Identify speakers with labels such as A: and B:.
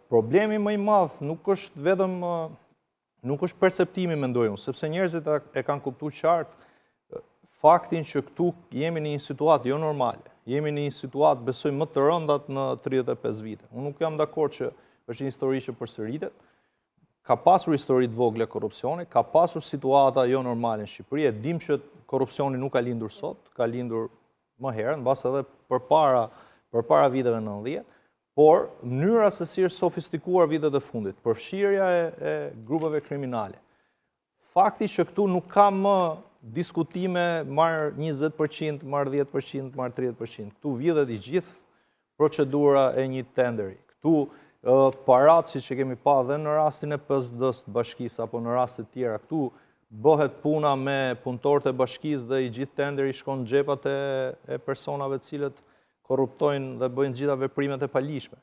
A: Problemi më i madh nuk është vetëm nuk është perceptimi, mendoj unë, sepse njerëzit e kanë kuptuar qartë faktin që këtu jemi në një situatë jo normale. Jemi në një situatë, besoj, më të rëndat në 35 vite. Unë nuk jam dakord që është një histori që përsëritet. Ka pasur histori të vogla korrupsioni, ka pasur situata jo normale në Shqipëri. E dim që korrupsioni nuk ka lindur sot, ka lindur më herë, mbas edhe përpara viteve 90, por mënyra se si është sofistikuar vitet e fundit, përfshirja e grupeve kriminale. Fakti që këtu nuk ka më diskutime marr 20%, marr 10%, marr 30%. Këtu vjedhet i gjithë procedura e një tenderi. Këtu parat, siç e kemi pa dhe në rastin e PSD-s të bashkisë apo në raste të tjera, këtu bëhet puna me punëtorët e bashkisë dhe i gjithë tenderi shkon në xhepat e personave të cilët korruptojnë dhe bëjnë gjitha veprimet e palishme.